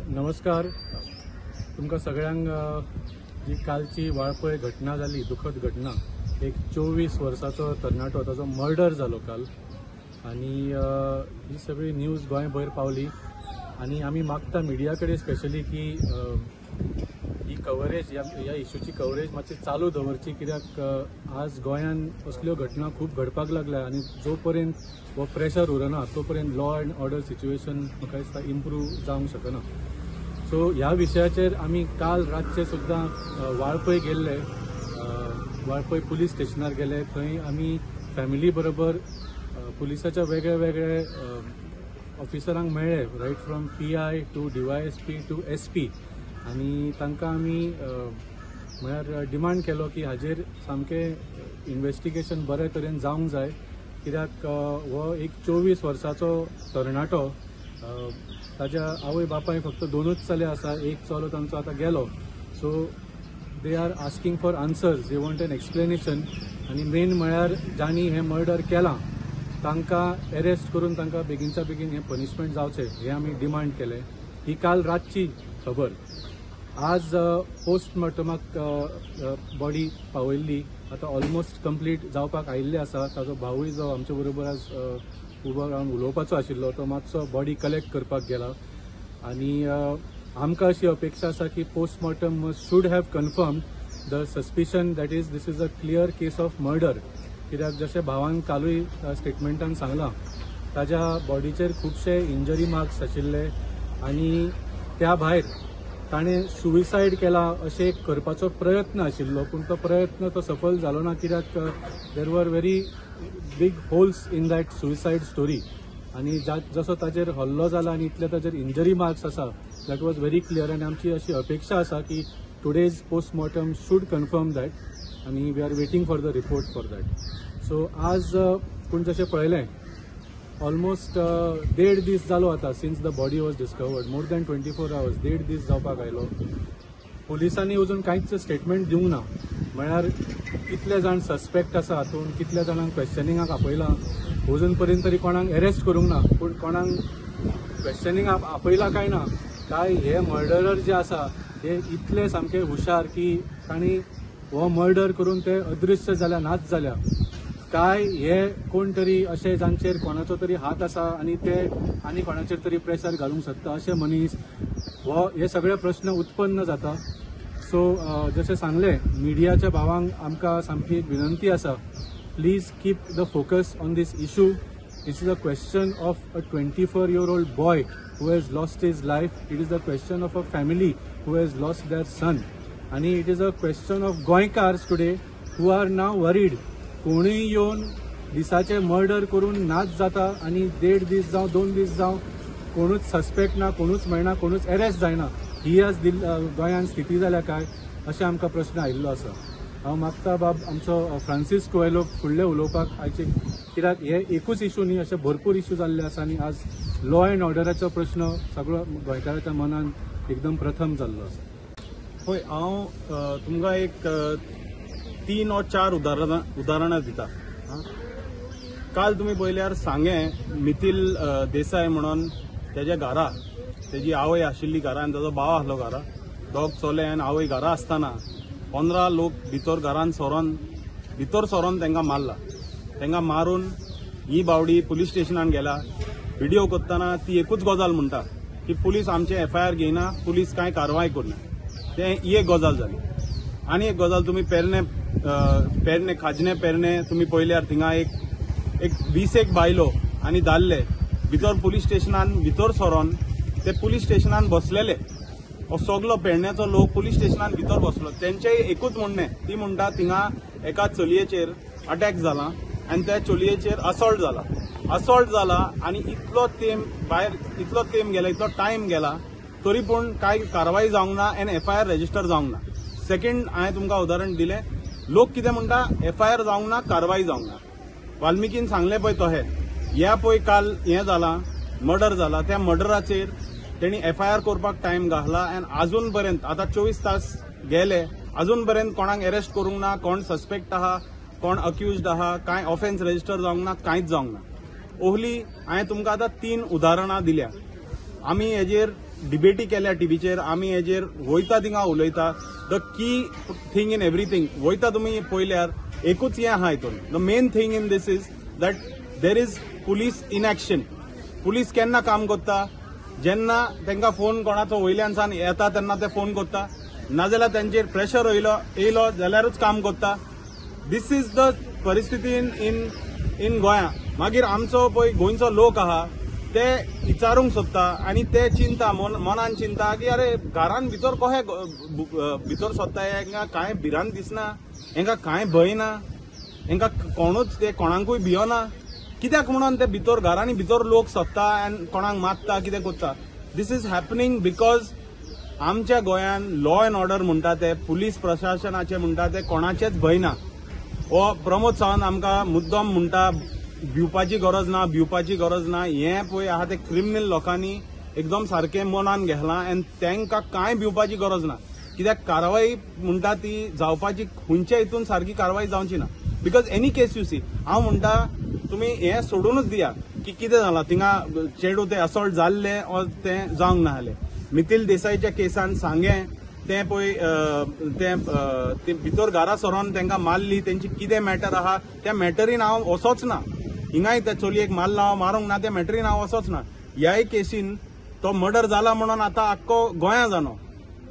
नमस्कार. तुमकां सगळ्यांक जी कालची वाळपय घटना जाली, दुखद घटना, एक 24 वर्साचो तरणाटो ताचो मर्डर जालो काल आणि ही सगळी न्यूज गोंयभर पावली आणि आमी मागता मिडिया कडेन स्पेशली की ही कवरेज ह्या इश्यूची कवरेज मातशी चालू दवरची, कित्याक आज गोंयान असल्यो घटना खूब घडपाक लागल्या आणि जो पर्यंत हो प्रेशर उरना तो पर्यंत लॉ अँड ऑर्डर सिच्युएशन म्हाका दिसता इम्प्रूव जावंक शकना. सो ह्या विशयाचेर आमी काल रातचे सुद्दां वाळपय गेल्ले, वाळपय पुलीस स्टेशनार गेले. थंय आमी फॅमिली बरोबर पुलिसाच्या वेगळे वेगळे ऑफिसरांक मेळ्ळे, right from PI to DYSP to SP, आणि तांकां आमी म्हळ्यार डिमांड केलो की हाजेर सामकें इन्व्हेस्टिगेशन बरे तरेन जावंक जाय, कित्याक हो एक 24 वर्साचो तरणाटो, ताज्या आवय बापाय फक्त 2च चले आसा, एक चलो तांचो आतां गेलो. So they are asking for answers, they want an explanation. आणि मेन म्हळ्यार जांणी हें मर्डर केलां तांकां अरेस्ट करून तांकां बेगीनच्या बेगीन हें पनिशमेंट जावचें हें आमी डिमांड केलें. ही काल रातची खबर. आज पोस्टमॉर्टमाक बॉडी पावयल्ली, आतां ऑलमोस्ट कंप्लीट जावपाक आयिल्ली आसा. ताजो भाऊय जो आमचे बरोबर आज उबो रावन उलोवपाचो आशिल्लो, तो मातसो बॉडी कलेक्ट करपाक गेला. आणि आमकां अशी अपेक्षा आसा की postmortem should have confirmed the suspicion that is this is a clear case of murder, कित्याक जशें भावान कालूय स्टेटमेंटान सांगलां ताज्या बॉडीचेर खुबशे इंजरी मार्क्स आशिल्ले आणि त्या भायर ताणें सुविसायड केला अशें करपाचो प्रयत्न आशिल्लो, पूण तो प्रयत्न तो सफल जालो ना, कित्याक देर वर very big holes in that suicide story. आणि जसो ताजेर हल्लो जाला आणि इतले ताजेर इंजरी मार्क्स आसा, दॅट वॉज व्हेरी क्लियर. आणि आमची अशी अपेक्षा आसा की today's postmortem should confirm that, आणि we are waiting for the report for that. So आज पूण जशें पळयलें ऑलमोस्ट 1.5 दीस जालो आता since the body was discovered, more than 24 hours, 1.5 दीस जावपाक आयलो. पुलिसांनी अजून कांयच स्टेटमेंट दिवंक ना, म्हळ्यार कितले जाण सस्पेक्ट आसा हातूंत, कितले जाणांक क्वेश्चनिंगाक आपयलां, अजून पर्यंत तरी कोणाक अरेस्ट करूंक ना, पूण कोणाक क्वेश्चनिंगाक आपयलां काय ना. काय हे मर्डरर जे आसा हे इतले सामके हुशार की तांणी हो मर्डर करून ते अदृश्य जाल्या, नाच जाल्या काय, हे कोण तरी अशे जांचेर कोणाचो तरी हात आसा आणि ते आनी कोणाचेर तरी प्रेशर घालूंक सोदता अशे मनीस, हे सगळे प्रश्न उत्पन्न जाता. सो जशें सांगलें मिडियाच्या भावांक आमकां सामकी विनंती आसा, please keep the focus on this issue. This is a question of a 24-year-old boy who has lost his life. It is the question of a family who has lost their son. आणि it is a question of गोंयकार्स today who are now worried. कोणीय येवन दिसाचे murder करून नाच जाता आणि 1.5 दीस जावं 2 दीस जावं कोणूच सस्पेक्ट ना, कोणूच मेळना, कोणूच अरेस्ट जायना. ही आज गोंयांत स्थिती जाल्या काय अशें आमकां प्रश्न आयिल्लो आसा. हांव मागता बाब आमचो फ्रांसीस कोएलो फुडले उलोवपाक आयचे, कित्याक हे एकूच इशू न्ही, अशे भरपूर इशू जाल्ले आसा आणि आज लॉ अँड ऑर्डराचो प्रश्न सगळो गोंयकाराच्या मनान एकदम प्रथम जाल्लो आसा. होय, हांव तुमकां एक 3 or 4 उदाहरणां दिता. काल तुमी पळयल्यार सांगें मिथिल देसाय म्हणून तेज्या घरा तेजी आवय आशिल्ली घरा आनी ताजो भाव आसलो घरा, दोग चले आनी आवय घरा आसतना 15 लोक भितर सरोन तांकां मारला. तांकां मारून ही बावडी पुलीस स्टेशनान गेला. व्हिडिओ करतना ती एकूच गजाल म्हणटा की पुलीस आमचे FIR घेयना, पुलीस कांय कारवाय करना. ही एक गजाल जाली. आनी एक गजाल तुमी पेरणे खाजने पेरणे तुमी पळयल्यार थिंगा एक 20 बायलो आनी दादले भितर पुलीस स्टेशनान भितर सरोन ते पुलीस स्टेशनान बसलेले. हो सगलो पेडण्याचो लोक पुलीस स्टेशनान भितर बसलो. तेंचेय एकूच म्हणणें, ती म्हणटा थिंगा एका चलयेचेर अटॅक जाला आनी त्या चलयेचेर असॉल्ट जाला आनी इतलो तेंप गेला, इतलो टायम गेला, तरी पूण कांय कारवाय जावंक ना आनी FIR रजिस्टर जावंक ना. सेकंड हांवें तुमकां उदाहरण दिलें, लोक कितें म्हणटा FIR जावंक ना, कारवाय जावंक ना. वाल्मिकीन सांगलें पळय तशें, ह्या पळय काल हें जाला, मर्डर जाला, त्या मर्डराचेर तेणी FIR करपाक टायम घातला आनी अजून पर्यंत आतां 24 तास गेले, अजून पर्यंत कोणाक अरेस्ट करूंक ना, कोण सस्पेक्ट आहा, कोण अक्युज्ड आहा, कांय ऑफेन्स रजिस्टर जावंक ना, कांयच जावंक ना. ओहली हांवें तुमकां आतां 3 उदाहरणां दिल्या. आमी हेजेर डिबेटी केल्या टीव्हीचेर, आमी हेजेर वयता थिंगा उलयता. The key thing in everything वयता तुमी पळयल्यार एकूच हें आहा हितून. The main thing in this is that there is police inaction. Police केन्ना काम करता, जेन्ना तांकां फोन कोणाचो वयल्यानसान येता तेन्ना ते फोन करता, नाजाल्यार तांचेर प्रेशर येयलो जाल्यारूच काम करता. दिस इज द परिस्थिती इन गोंया. मागीर आमचो पळय गोंयचो लोक आहा ते विचारूंक सोदता आनी ते चिंता मनान चिंता की अरे घरान भितर कशें भितर सोदता, हांकां कांय भिरांत दिसना, हांकां कांय भंय ना, हांकां कोणूच ते कोणाकूय भियोना. कित्याक म्हणून ते भितर घरांनी भितर लोक सोदता आनी कोणाक मारता कितें करता. दिस इज हॅपनिंग बिकॉज आमच्या गोंयान लॉ अँड ऑर्डर म्हणटा ते, पुलीस प्रशासनाचे म्हणटा ते कोणाचेच भंय ना. हो प्रमोद सावंत आमकां मुद्दम म्हणटा भिवपाची गरज ना. हें पळय आहा ते क्रिमिनल लोकांनी एकदम सारकें मनान घेतलां आनी तांकां कांय भिवपाची गरज ना. कित्याक कारवाई म्हणटा ती जावपाची खंयच्या हितून सारकी कारवाई जावची ना. Because any case you see, हांव म्हणटा तुमी हें सोडूनच दिया की कितें जालां थिंगा चेडू ते असॉल्ट जाल्ले वा तें जावंक ना जालें. मिथिल देसाईच्या केसान सांगें ते पळय ते भितर घरा सरोन तांकां मारली, तेंची कितें मॅटर आहा त्या मॅटरीन हांव वचोच ना. हिंगाय त्या चलयेक मारला हांव मारूंक ना, त्या मॅटरीन हांव वचोच ना. ह्याय केसीन तो मर्डर जाला म्हणून आतां आख्खो गोंया जालो,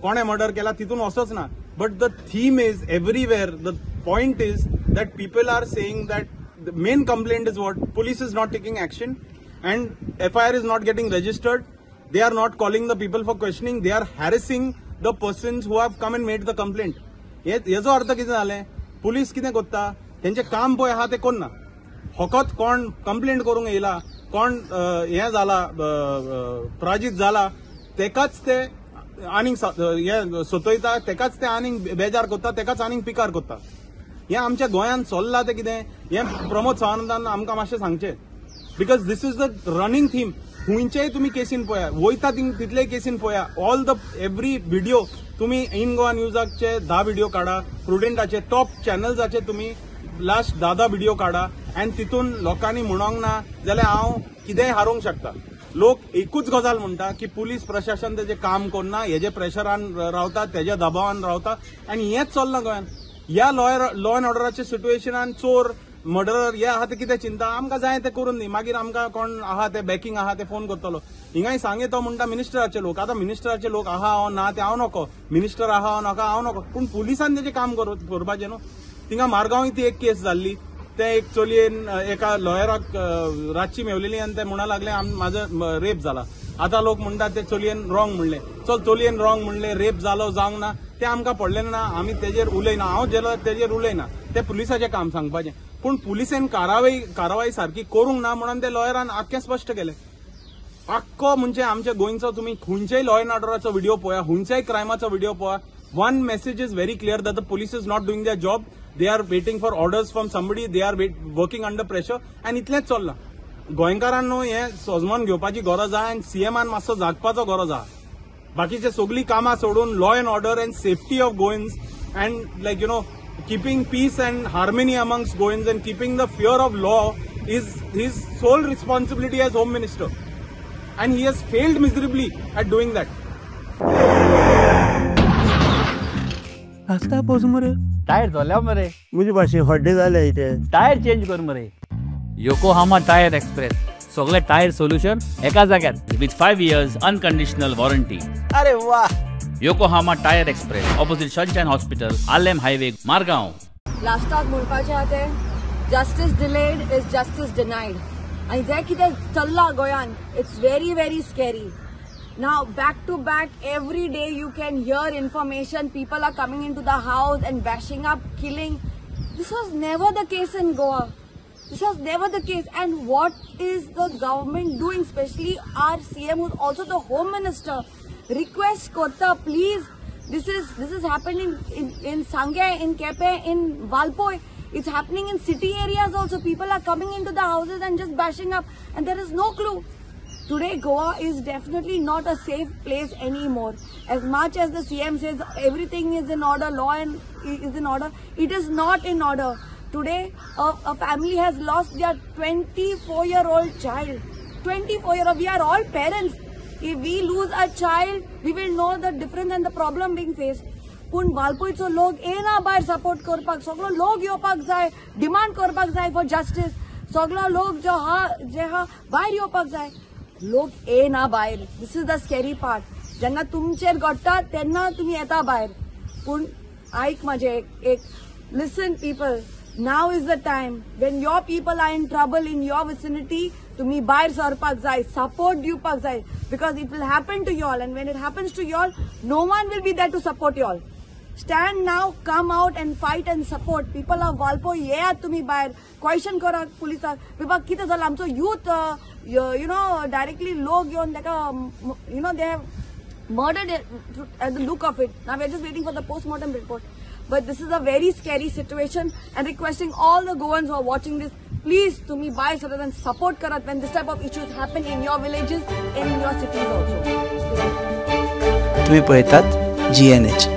कोणें मर्डर केला तितून वचोच ना. But the theme is everywhere. The point is that people are saying that the main complaint is what? Police is not taking action and FIR is not getting registered. They are not calling the people for questioning. They are harassing the persons who have come and made the complaint. हेजो अर्थ कितें जालें? Police कितें करता? तेंचें काम पळय आहा तें करना. फकत कोण कंप्लेंट करूंक येयला, कोण हें जाला पराजीत जाला तेकाच ते आनीक हें सोतयता, तेकाच ते आनीक बेजार करता, तेकाच आनीक पिकार करता. हें आमच्या गोंयान चल्लां तें कितें हें प्रमोद सावंतान आमकां मातशें सांगचें. Because this is the running theme. खंयचेय तुमी केसीन पळया, वयता तितलेय केसीन पळया, ऑल द एव्हरी व्हिडिओ तुमी इन गोवा न्यूजाचे 10 व्हिडिओ काडा, प्रुडंटाचे टॉप चॅनल्साचे तुमी लास्ट 10 व्हिडिओ काडा आनी तितून लोकांनी म्हणोंक ना जाल्यार हांव कितेंय हारूंक शकता. लोक एकूच गजाल म्हणटा की पुलीस प्रशासन तेजें काम करना, हेजे प्रेशरान रावता, तेज्या दबावान रावता आनी हेंच चल्लां गोंयान. ह्या लॉ अँड ऑर्डराच्या सिट्युएशनान चोर मर्डरर हे आहा ते कितें चिंता, आमकां जाय तें करून दी. मागीर आमकां कोण आहा ते बॅकिंग आहा ते फोन करतलो. हिंगाय सांगे तो म्हणटा मिनिस्टराचे लोक. आतां मिनिस्टराचे लोक आहा हांव ना ते हांव नको, मिनिस्टर आहा हांव नाका हांव नको, पूण पुलिसान तेजें काम करपाचें न्हू. थिंगा मारगांव ती एक केस जाल्ली, ते एक चलयेन एका लॉयराक रातची मेवलेली आनी ते म्हणूंक लागले म्हाजो रेप जाला. आतां लोक म्हणटात ते चलयेन रॉंग म्हणलें. चल चलयेन रॉंग म्हणलें, रेप जालो जावंक ना तें आमकां पडलें ना, आमी तेजेर उलयना, हांव जेलो तेजेर उलयना. तें पुलिसाचें काम सांगपाचें. पूण पुलिसेन कारवाई सारकी करूंक ना म्हणून ते लॉयरान आख्खें स्पश्ट केलें. आख्खो म्हणजे आमच्या गोंयचो तुमी खंयच्याय लॉ अँड ऑर्डराचो व्हिडिओ पळया, खंयच्याय क्रायमाचो व्हिडिओ पळया, one message is very clear that the police is not doing there job. They are waiting for orders from somebody, they are working under pressure आनी इतलेंच चल्लां. गोंयकारान न्हू हें समजून घेवपाची गरज आहा आनी सीएमान मातसो जागपाचो गरज आहा. बाकीचे सगळीं कामां सोडून law and order and safety of Goans and like you know keeping peace and harmony amongst Goans and keeping the fear of law is his sole responsibility as Home Minister. And he has failed miserably at doing that. रास्ता पोच मरे tyre झाल्या मरे मुझे पाशी हड्डे झाले इथे. Tyre change कर मरे. योकोहामा टायर एक्सप्रेस सगळे टायर सोल्यूशन एका जाग्यार विथ 5 years अनकंडिशनल वॉरंटी. अरे वाह. Yokohama tyre express opposite sunshine hospital, Alem highway, Margao. लास्टाक म्हणपाचें आहा तें justice delayed is justice denied. आनी जें कितें चल्लां गोंयान it's very very scary. Now back to back every day you can hear information, people are coming into the house and bashing up, killing. This was never the case in Goa. This was never the case. And what is the government doing, especially our CM who is also the Home Minister? Request Kota, please. This is happening in Sangay, in Kepe, in Valpoi. It's happening in city areas also. People are coming into the houses and just bashing up, and there is no clue. Today, Goa is definitely not a safe place anymore. As much as the CM says everything is in order, law is in order, it is not in order. Today, a family has lost their 24-year-old child. 24-year-old. We are all parents. If we lose a child, we will know the difference and the problem being faced. पूण वालपयचो लोक येना भायर support करपाक, सगळो लोक येवपाक जाय, demand करपाक जाय फॉर जस्टीस. सगळो लोक जे हा भायर येवपाक जाय, लोक येना भायर. दिस इज द स्कॅरी पार्ट. जेन्ना तुमचेर घडटा तेन्ना तुमी येता भायर. पूण आयक म्हाजे एक लिसन people, now is the time when your people are in trouble in your vicinity, तुम्ही भायर सरपाक जाय, support दिवपाक जाय, because it will happen to you all, and when it happens to you all, no one will be there to support you all. Stand now, come out and fight and support. People of Walpoi, येयात तुम्ही भायर, question करात पुलिसाक, बाबा कितें जालां आमचो youth, directly लोक येवन ताका, they have murdered it at the look of it. Now we are just waiting for the post-mortem report. But this is a very scary situation, and requesting all the Goans who are watching this, please to me buy so that support karat when this type of issues happen in your villages and in your cities also. तुम्ही पळयतात GNH.